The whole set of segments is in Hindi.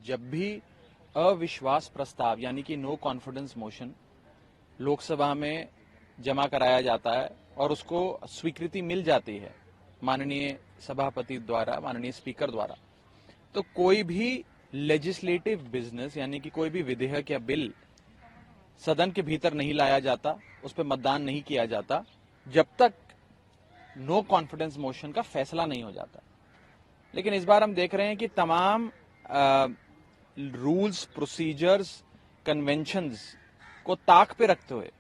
जब भी अविश्वास प्रस्ताव यानी कि नो कॉन्फिडेंस मोशन लोकसभा में जमा कराया जाता है और उसको स्वीकृति मिल जाती है माननीय सभापति द्वारा, माननीय स्पीकर द्वारा, तो कोई भी लेजिस्लेटिव बिजनेस यानी कि कोई भी विधेयक या बिल सदन के भीतर नहीं लाया जाता, उस पर मतदान नहीं किया जाता जब तक नो कॉन्फिडेंस मोशन का फैसला नहीं हो जाता। लेकिन इस बार हम देख रहे हैं कि तमाम रूल्स, प्रोसीजर्स, कन्वेंशंस को ताक पे रखते हुए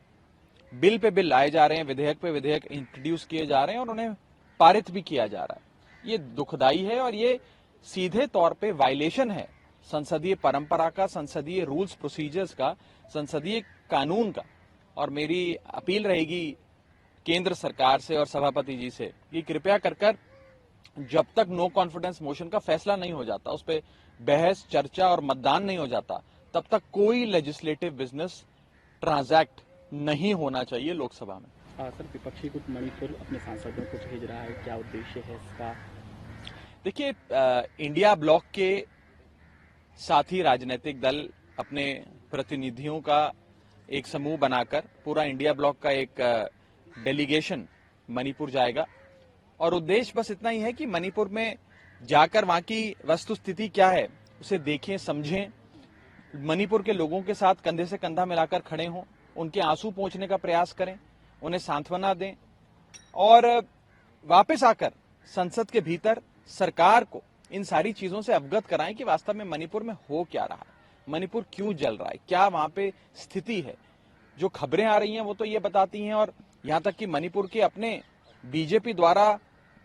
बिल पे बिल लाए जा रहे हैं, विधेयक पे विधेयक इंट्रोड्यूस किए जा रहे हैं और उन्हें पारित भी किया जा रहा है। ये दुखदाई है और ये सीधे तौर पे वायलेशन है संसदीय परंपरा का, संसदीय रूल्स प्रोसीजर्स का, संसदीय कानून का। और मेरी अपील रहेगी केंद्र सरकार से और सभापति जी से कि कृपया कर जब तक नो कॉन्फिडेंस मोशन का फैसला नहीं हो जाता, उस पर बहस, चर्चा और मतदान नहीं हो जाता, तब तक कोई लेजिस्लेटिव बिजनेस ट्रांजैक्ट नहीं होना चाहिए लोकसभा में। सर, विपक्षी गुट मणिपुर अपने सांसदों को भेज रहा है, क्या उद्देश्य है इसका? देखिए, इंडिया ब्लॉक के साथी राजनीतिक दल अपने प्रतिनिधियों का एक समूह बनाकर पूरा इंडिया ब्लॉक का एक डेलीगेशन मणिपुर जाएगा और उद्देश्य बस इतना ही है कि मणिपुर में जाकर वहां की वस्तुस्थिति क्या है उसे देखें, समझें, मणिपुर के लोगों के साथ कंधे से कंधा मिलाकर खड़े हों, उनके आंसू पोंछने का प्रयास करें, उन्हें सांत्वना दें और वापस आकर संसद के भीतर सरकार को इन सारी चीजों से अवगत कराएं कि वास्तव में मणिपुर में हो क्या रहा है, मणिपुर क्यों जल रहा है, क्या वहां पे स्थिति है। जो खबरें आ रही हैं वो तो ये बताती हैं और यहां तक कि मणिपुर के अपने बीजेपी द्वारा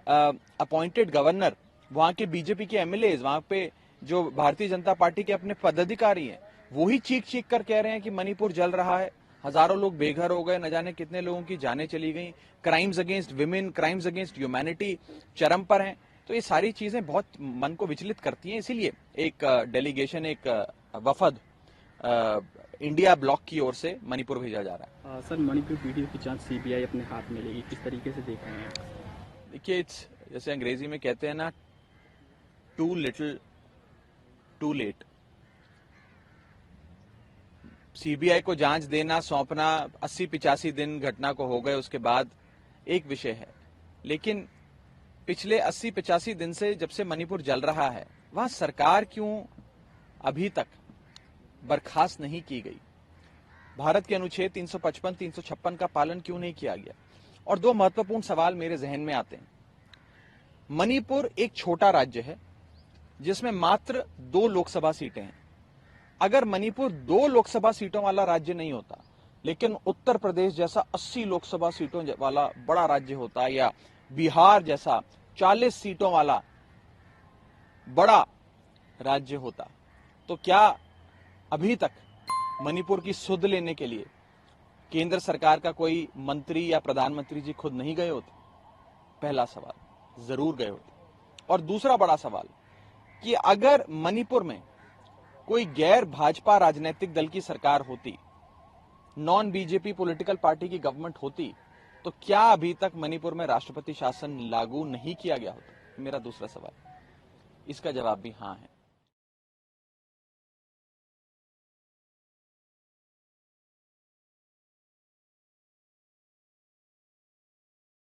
अपॉइंटेड गवर्नर, वहां के बीजेपी के एमएलए, वहां पे जो भारतीय जनता पार्टी के अपने पदाधिकारी हैं, वो ही चीख चीख कर कह रहे हैं कि मणिपुर जल रहा है, हजारों लोग बेघर हो गए, न जाने कितने लोगों की जानें चली गई, crimes against women, crimes against humanity चरम पर हैं। तो ये सारी चीजें बहुत मन को विचलित करती हैं, इसीलिए एक डेलीगेशन, एक वफद इंडिया ब्लॉक की ओर से मणिपुर भेजा जा रहा है। सर, मणिपुर वीडियो की जांच सीबीआई अपने हाथ में लेगी, किस तरीके से देख रहे हैं? देखिए, जैसे अंग्रेजी में कहते हैं ना, too little too late. CBI को जांच देना, सौंपना 80-85 दिन घटना को हो गए उसके बाद एक विषय है, लेकिन पिछले 80-85 दिन से जब से मणिपुर जल रहा है, वहां सरकार क्यों अभी तक बर्खास्त नहीं की गई? भारत के अनुच्छेद 355, 356 का पालन क्यों नहीं किया गया? और दो महत्वपूर्ण सवाल मेरे जहन में आते हैं। मणिपुर एक छोटा राज्य है जिसमें मात्र 2 लोकसभा सीटें हैं। अगर मणिपुर 2 लोकसभा सीटों वाला राज्य नहीं होता, लेकिन उत्तर प्रदेश जैसा 80 लोकसभा सीटों वाला बड़ा राज्य होता, या बिहार जैसा 40 सीटों वाला बड़ा राज्य होता, तो क्या अभी तक मणिपुर की सुध लेने के लिए केंद्र सरकार का कोई मंत्री या प्रधानमंत्री जी खुद नहीं गए होते? पहला सवाल, जरूर गए होते। और दूसरा बड़ा सवाल कि अगर मणिपुर में कोई गैर भाजपा राजनीतिक दल की सरकार होती, नॉन बीजेपी पॉलिटिकल पार्टी की गवर्नमेंट होती, तो क्या अभी तक मणिपुर में राष्ट्रपति शासन लागू नहीं किया गया होता? मेरा दूसरा सवाल, इसका जवाब भी हां है।